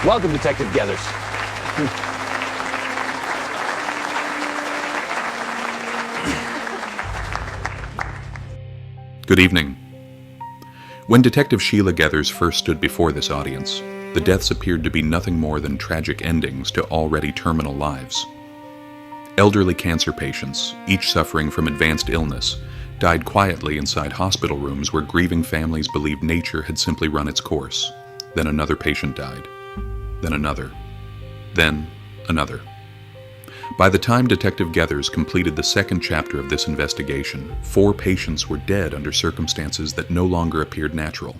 Welcome, Detective Geathers. Good evening. When Detective Shiela Geathers first stood before this audience, the deaths appeared to be nothing more than tragic endings to already terminal lives. Elderly cancer patients, each suffering from advanced illness, died quietly inside hospital rooms where grieving families believed nature had simply run its course. Then another patient died. Then another. Then another. By the time Detective Geathers completed the second chapter of this investigation, 4 patients were dead under circumstances that no longer appeared natural.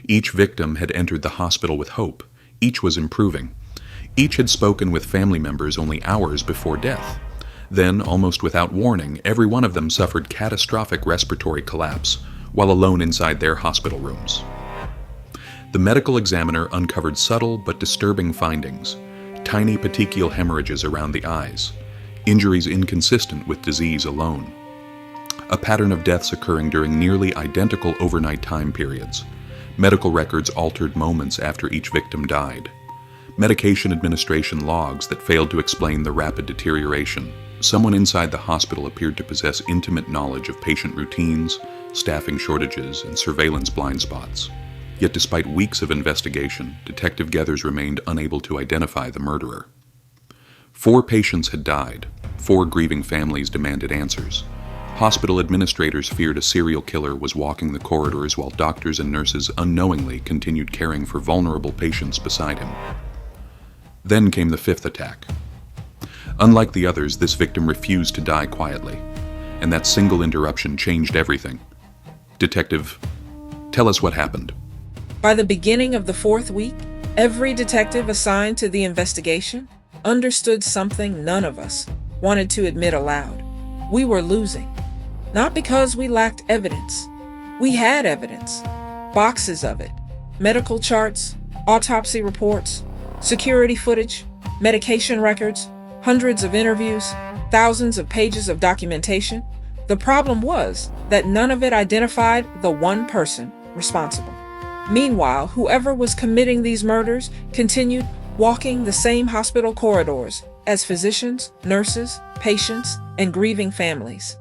Each victim had entered the hospital with hope. Each was improving. Each had spoken with family members only hours before death. Then, almost without warning, every one of them suffered catastrophic respiratory collapse while alone inside their hospital rooms. The medical examiner uncovered subtle but disturbing findings: tiny petechial hemorrhages around the eyes, injuries inconsistent with disease alone, a pattern of deaths occurring during nearly identical overnight time periods, medical records altered moments after each victim died, medication administration logs that failed to explain the rapid deterioration. Someone inside the hospital appeared to possess intimate knowledge of patient routines, staffing shortages, and surveillance blind spots. Yet despite weeks of investigation, Detective Geathers remained unable to identify the murderer. 4 patients had died. 4 grieving families demanded answers. Hospital administrators feared a serial killer was walking the corridors while doctors and nurses unknowingly continued caring for vulnerable patients beside him. Then came the 5th attack. Unlike the others, this victim refused to die quietly, and that single interruption changed everything. Detective, tell us what happened. By the beginning of the 4th week, every detective assigned to the investigation understood something none of us wanted to admit aloud. We were losing. Not because we lacked evidence. We had evidence. Boxes of it. Medical charts, autopsy reports, security footage, medication records, hundreds of interviews, thousands of pages of documentation. The problem was that none of it identified the one person responsible. Meanwhile, whoever was committing these murders continued walking the same hospital corridors as physicians, nurses, patients, and grieving families.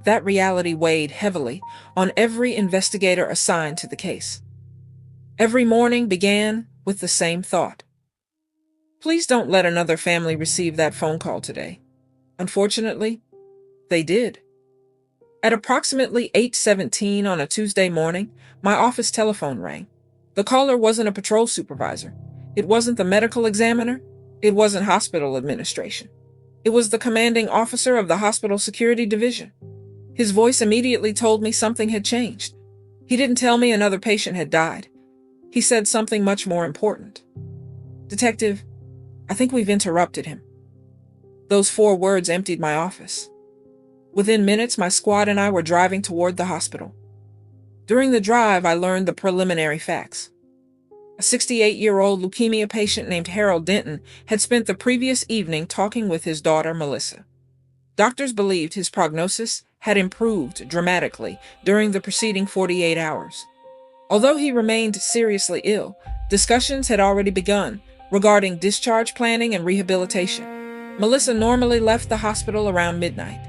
That reality weighed heavily on every investigator assigned to the case. Every morning began with the same thought. Please don't let another family receive that phone call today. Unfortunately, they did. At approximately 8:17 on a Tuesday morning, my office telephone rang. The caller wasn't a patrol supervisor. It wasn't the medical examiner. It wasn't hospital administration. It was the commanding officer of the hospital security division. His voice immediately told me something had changed. He didn't tell me another patient had died. He said something much more important. Detective, I think we've interrupted him. Those 4 words emptied my office. Within minutes, my squad and I were driving toward the hospital. During the drive, I learned the preliminary facts. A 68-year-old leukemia patient named Harold Denton had spent the previous evening talking with his daughter, Melissa. Doctors believed his prognosis had improved dramatically during the preceding 48 hours. Although he remained seriously ill, discussions had already begun regarding discharge planning and rehabilitation. Melissa normally left the hospital around midnight.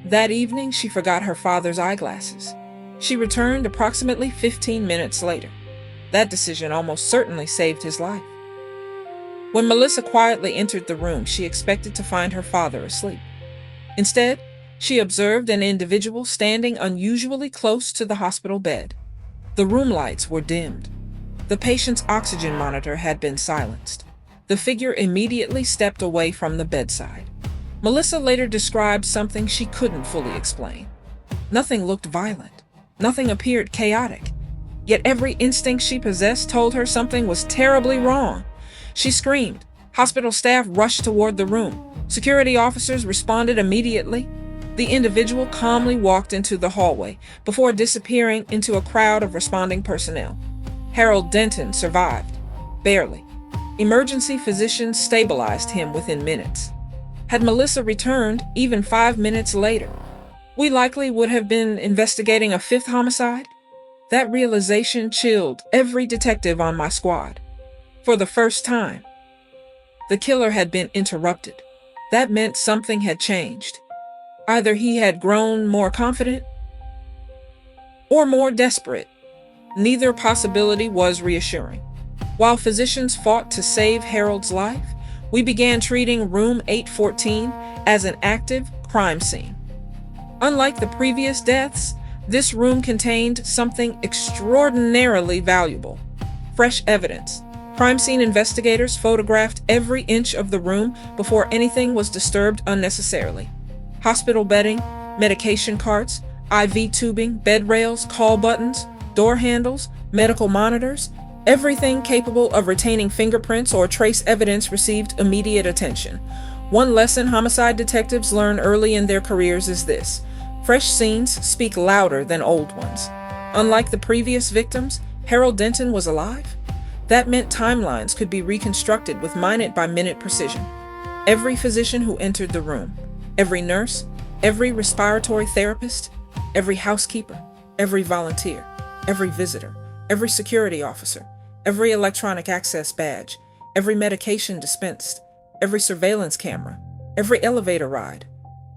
That evening, she forgot her father's eyeglasses. She returned approximately 15 minutes later. That decision almost certainly saved his life. When Melissa quietly entered the room, she expected to find her father asleep. Instead, she observed an individual standing unusually close to the hospital bed. The room lights were dimmed. The patient's oxygen monitor had been silenced. The figure immediately stepped away from the bedside. Melissa later described something she couldn't fully explain. Nothing looked violent. Nothing appeared chaotic. Yet every instinct she possessed told her something was terribly wrong. She screamed. Hospital staff rushed toward the room. Security officers responded immediately. The individual calmly walked into the hallway before disappearing into a crowd of responding personnel. Harold Denton survived. Barely. Emergency physicians stabilized him within minutes. Had Melissa returned even 5 minutes later, we likely would have been investigating a 5th homicide. That realization chilled every detective on my squad. For the first time, the killer had been interrupted. That meant something had changed. Either he had grown more confident or more desperate. Neither possibility was reassuring. While physicians fought to save Harold's life, we began treating room 814 as an active crime scene. Unlike the previous deaths, this room contained something extraordinarily valuable: fresh evidence. Crime scene investigators photographed every inch of the room before anything was disturbed unnecessarily. Hospital bedding, medication carts, IV tubing, bed rails, call buttons, door handles, medical monitors, everything capable of retaining fingerprints or trace evidence received immediate attention. One lesson homicide detectives learn early in their careers is this: fresh scenes speak louder than old ones. Unlike the previous victims, Harold Denton was alive. That meant timelines could be reconstructed with minute-by-minute precision. Every physician who entered the room, every nurse, every respiratory therapist, every housekeeper, every volunteer, every visitor, every security officer, every electronic access badge, every medication dispensed, every surveillance camera, every elevator ride,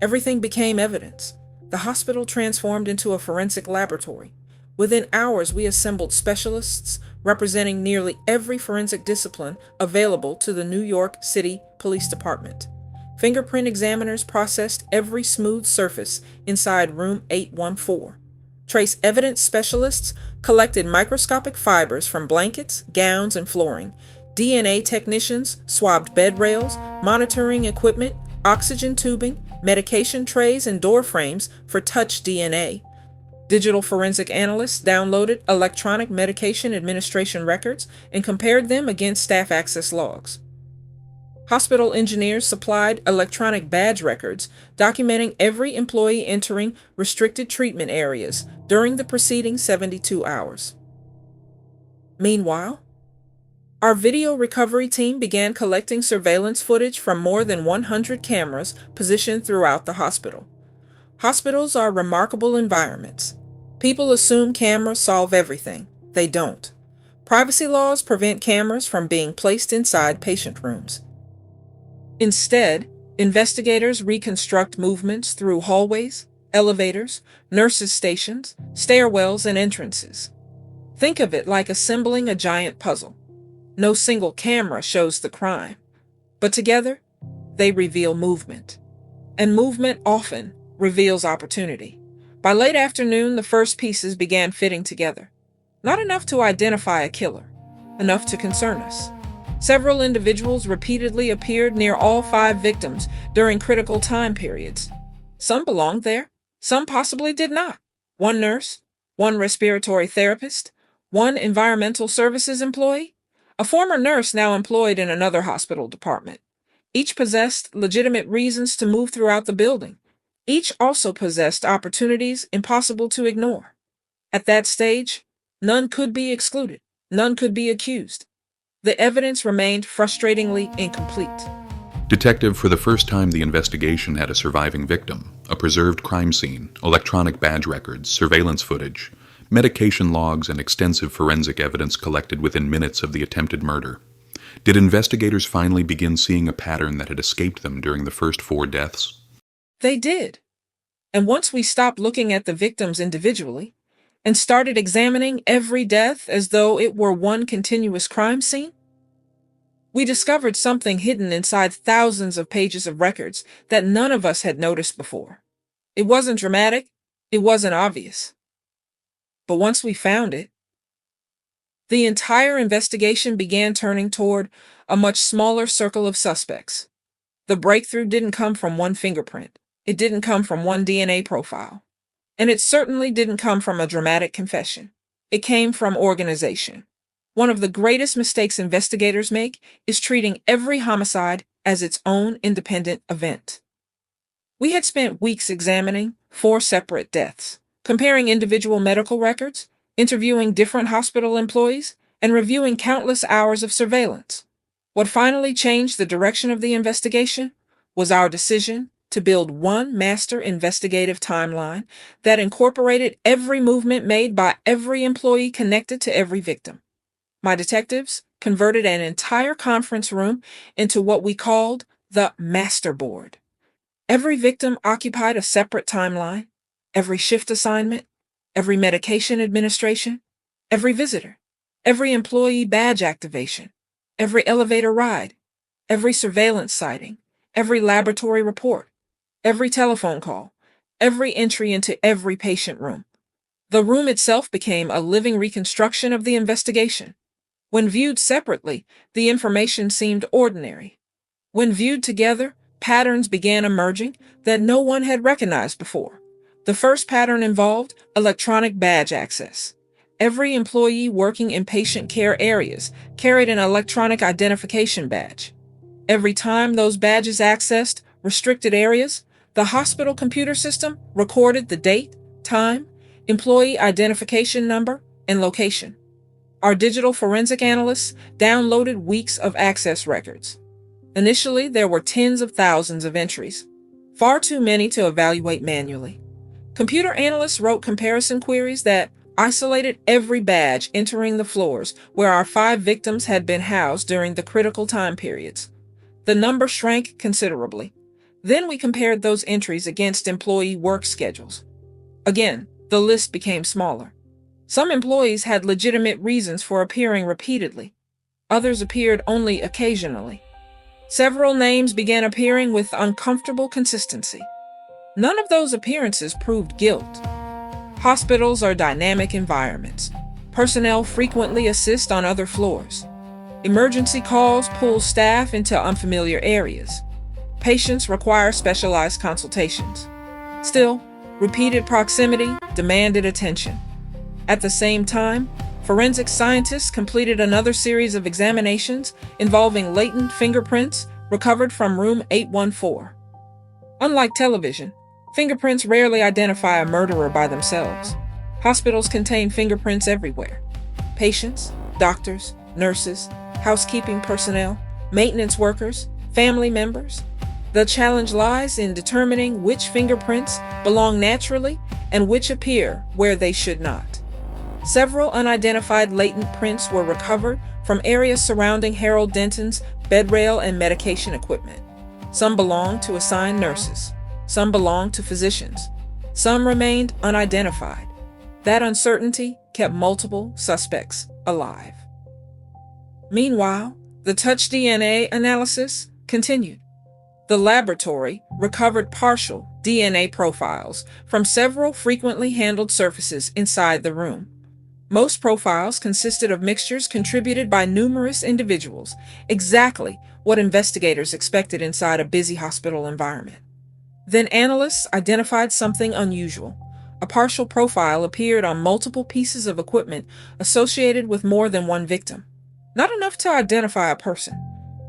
everything became evidence. The hospital transformed into a forensic laboratory. Within hours, we assembled specialists representing nearly every forensic discipline available to the New York City Police Department. Fingerprint examiners processed every smooth surface inside room 814. Trace evidence specialists collected microscopic fibers from blankets, gowns, and flooring. DNA technicians swabbed bed rails, monitoring equipment, oxygen tubing, medication trays, and door frames for touch DNA. Digital forensic analysts downloaded electronic medication administration records and compared them against staff access logs. Hospital engineers supplied electronic badge records documenting every employee entering restricted treatment areas during the preceding 72 hours. Meanwhile, our video recovery team began collecting surveillance footage from more than 100 cameras positioned throughout the hospital. Hospitals are remarkable environments. People assume cameras solve everything. They don't. Privacy laws prevent cameras from being placed inside patient rooms. Instead, investigators reconstruct movements through hallways, elevators, nurses' stations, stairwells, and entrances. Think of it like assembling a giant puzzle. No single camera shows the crime, but together, they reveal movement. And movement often reveals opportunity. By late afternoon, the first pieces began fitting together. Not enough to identify a killer, enough to concern us. Several individuals repeatedly appeared near all 5 victims during critical time periods. Some belonged there, some possibly did not. One nurse, one respiratory therapist, one environmental services employee, a former nurse now employed in another hospital department. Each possessed legitimate reasons to move throughout the building. Each also possessed opportunities impossible to ignore. At that stage, none could be excluded, none could be accused. The evidence remained frustratingly incomplete. Detective, for the first time the investigation had a surviving victim, a preserved crime scene, electronic badge records, surveillance footage, medication logs, and extensive forensic evidence collected within minutes of the attempted murder. Did investigators finally begin seeing a pattern that had escaped them during the first 4 deaths? They did. And once we stopped looking at the victims individually and started examining every death as though it were one continuous crime scene, we discovered something hidden inside thousands of pages of records that none of us had noticed before. It wasn't dramatic, it wasn't obvious. But once we found it, the entire investigation began turning toward a much smaller circle of suspects. The breakthrough didn't come from one fingerprint. It didn't come from one DNA profile. And it certainly didn't come from a dramatic confession. It came from organization. One of the greatest mistakes investigators make is treating every homicide as its own independent event. We had spent weeks examining 4 separate deaths, comparing individual medical records, interviewing different hospital employees, and reviewing countless hours of surveillance. What finally changed the direction of the investigation was our decision to build one master investigative timeline that incorporated every movement made by every employee connected to every victim. My detectives, converted an entire conference room into what we called the master board. Every victim occupied a separate timeline, every shift assignment, every medication administration, every visitor, every employee badge activation, every elevator ride, every surveillance sighting, every laboratory report, every telephone call, every entry into every patient room. The room itself became a living reconstruction of the investigation. When viewed separately, the information seemed ordinary. When viewed together, patterns began emerging that no one had recognized before. The first pattern involved electronic badge access. Every employee working in patient care areas carried an electronic identification badge. Every time those badges accessed restricted areas, the hospital computer system recorded the date, time, employee identification number, and location. Our digital forensic analysts downloaded weeks of access records. Initially, there were tens of thousands of entries, far too many to evaluate manually. Computer analysts wrote comparison queries that isolated every badge entering the floors where our 5 victims had been housed during the critical time periods. The number shrank considerably. Then we compared those entries against employee work schedules. Again, the list became smaller. Some employees had legitimate reasons for appearing repeatedly. Others appeared only occasionally. Several names began appearing with uncomfortable consistency. None of those appearances proved guilt. Hospitals are dynamic environments. Personnel frequently assist on other floors. Emergency calls pull staff into unfamiliar areas. Patients require specialized consultations. Still, repeated proximity demanded attention. At the same time, forensic scientists completed another series of examinations involving latent fingerprints recovered from room 814. Unlike television, fingerprints rarely identify a murderer by themselves. Hospitals contain fingerprints everywhere. Patients, doctors, nurses, housekeeping personnel, maintenance workers, family members. The challenge lies in determining which fingerprints belong naturally and which appear where they should not. Several unidentified latent prints were recovered from areas surrounding Harold Denton's bedrail and medication equipment. Some belonged to assigned nurses. Some belonged to physicians. Some remained unidentified. That uncertainty kept multiple suspects alive. Meanwhile, the touch DNA analysis continued. The laboratory recovered partial DNA profiles from several frequently handled surfaces inside the room. Most profiles consisted of mixtures contributed by numerous individuals, exactly what investigators expected inside a busy hospital environment. Then analysts identified something unusual. A partial profile appeared on multiple pieces of equipment associated with more than one victim. Not enough to identify a person,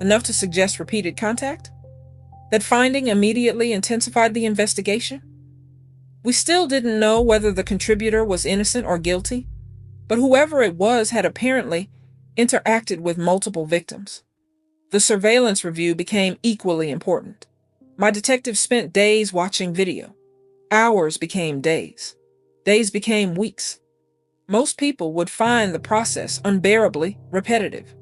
enough to suggest repeated contact? That finding immediately intensified the investigation? We still didn't know whether the contributor was innocent or guilty, but whoever it was had apparently interacted with multiple victims. The surveillance review became equally important. My detective spent days watching video. Hours became days. Days became weeks. Most people would find the process unbearably repetitive.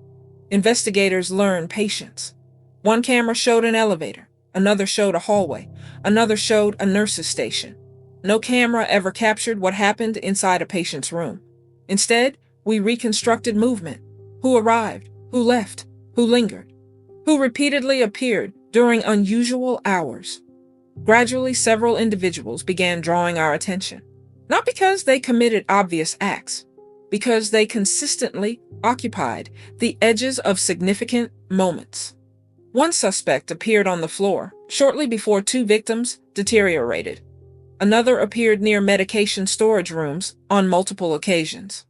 Investigators learned patience. One camera showed an elevator, another showed a hallway, another showed a nurse's station. No camera ever captured what happened inside a patient's room. Instead, we reconstructed movement. Who arrived, who left, who lingered, who repeatedly appeared during unusual hours. Gradually, several individuals began drawing our attention. Not because they committed obvious acts, because they consistently occupied the edges of significant moments. One suspect appeared on the floor shortly before 2 victims deteriorated. Another appeared near medication storage rooms on multiple occasions.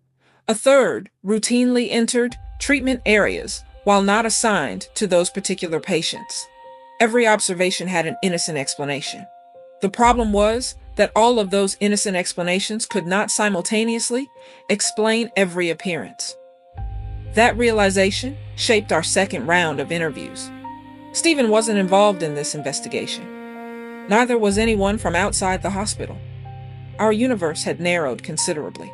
A third routinely entered treatment areas while not assigned to those particular patients. Every observation had an innocent explanation. The problem was that all of those innocent explanations could not simultaneously explain every appearance. That realization shaped our second round of interviews. Stephen wasn't involved in this investigation. Neither was anyone from outside the hospital. Our universe had narrowed considerably.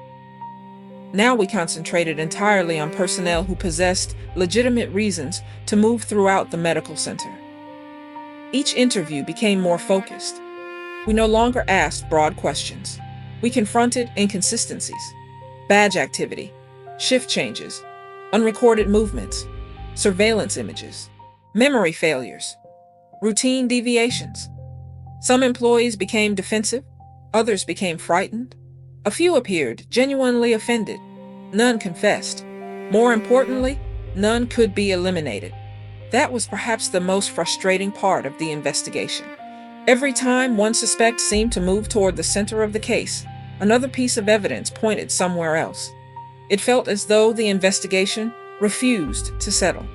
Now we concentrated entirely on personnel who possessed legitimate reasons to move throughout the medical center. Each interview became more focused. We no longer asked broad questions. We confronted inconsistencies, badge activity, shift changes, unrecorded movements, surveillance images, memory failures, routine deviations. Some employees became defensive, others became frightened. A few appeared genuinely offended. None confessed. More importantly, none could be eliminated. That was perhaps the most frustrating part of the investigation. Every time one suspect seemed to move toward the center of the case, another piece of evidence pointed somewhere else. It felt as though the investigation refused to settle.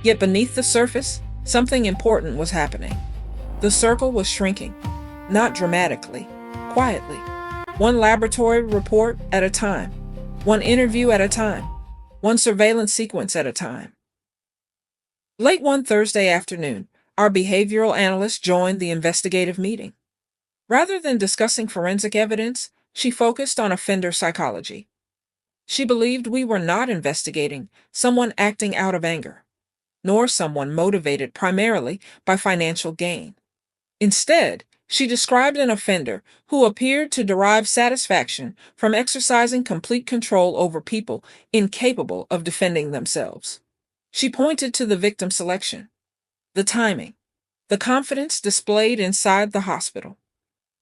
Yet beneath the surface, something important was happening. The circle was shrinking, not dramatically, quietly. One laboratory report at a time, one interview at a time, one surveillance sequence at a time. Late one Thursday afternoon, our behavioral analyst joined the investigative meeting. Rather than discussing forensic evidence, she focused on offender psychology. She believed we were not investigating someone acting out of anger, nor someone motivated primarily by financial gain. Instead, she described an offender who appeared to derive satisfaction from exercising complete control over people incapable of defending themselves. She pointed to the victim selection, the timing, the confidence displayed inside the hospital,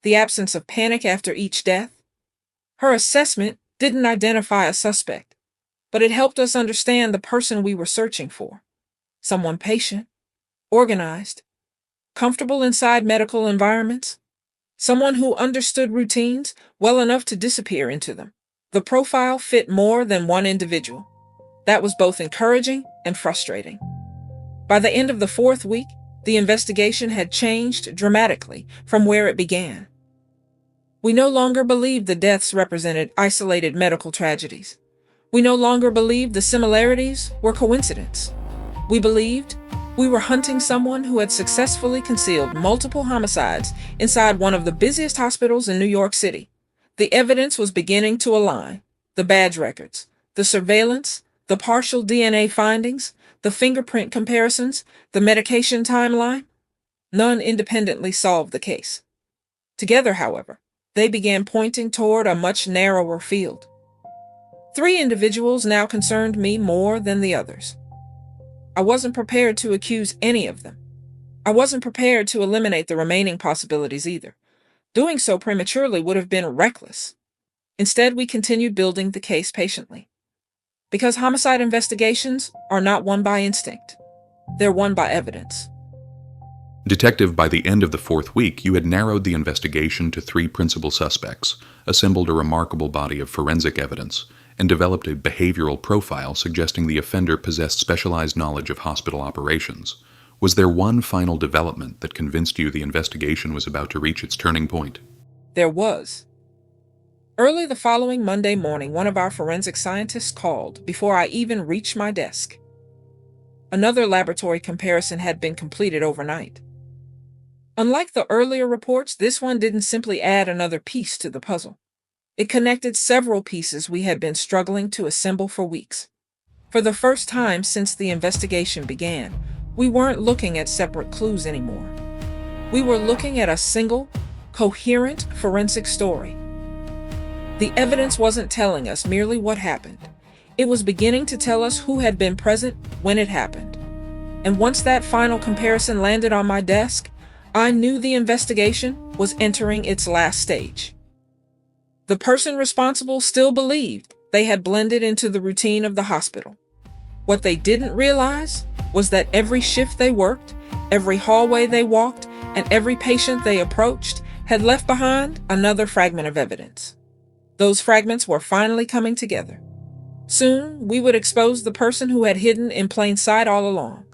the absence of panic after each death. Her assessment didn't identify a suspect, but it helped us understand the person we were searching for. Someone patient, organized, comfortable inside medical environments, someone who understood routines well enough to disappear into them. The profile fit more than one individual. That was both encouraging and frustrating. By the end of the fourth week, the investigation had changed dramatically from where it began. We no longer believed the deaths represented isolated medical tragedies. We no longer believed the similarities were coincidence. We believed we were hunting someone who had successfully concealed multiple homicides inside one of the busiest hospitals in New York City. The evidence was beginning to align. The badge records, the surveillance, the partial DNA findings, the fingerprint comparisons, the medication timeline. None independently solved the case. Together, however, they began pointing toward a much narrower field. 3 individuals now concerned me more than the others. I wasn't prepared to accuse any of them. I wasn't prepared to eliminate the remaining possibilities either. Doing so prematurely would have been reckless. Instead, we continued building the case patiently. Because homicide investigations are not won by instinct. They're won by evidence. Detective, by the end of the fourth week, you had narrowed the investigation to 3 principal suspects, assembled a remarkable body of forensic evidence, and developed a behavioral profile suggesting the offender possessed specialized knowledge of hospital operations. Was there one final development that convinced you the investigation was about to reach its turning point? There was. Early the following Monday morning, one of our forensic scientists called before I even reached my desk. Another laboratory comparison had been completed overnight. Unlike the earlier reports, this one didn't simply add another piece to the puzzle. It connected several pieces we had been struggling to assemble for weeks. For the first time since the investigation began, we weren't looking at separate clues anymore. We were looking at a single, coherent forensic story. The evidence wasn't telling us merely what happened. It was beginning to tell us who had been present when it happened. And once that final comparison landed on my desk, I knew the investigation was entering its last stage. The person responsible still believed they had blended into the routine of the hospital. What they didn't realize was that every shift they worked, every hallway they walked, and every patient they approached had left behind another fragment of evidence. Those fragments were finally coming together. Soon, we would expose the person who had hidden in plain sight all along.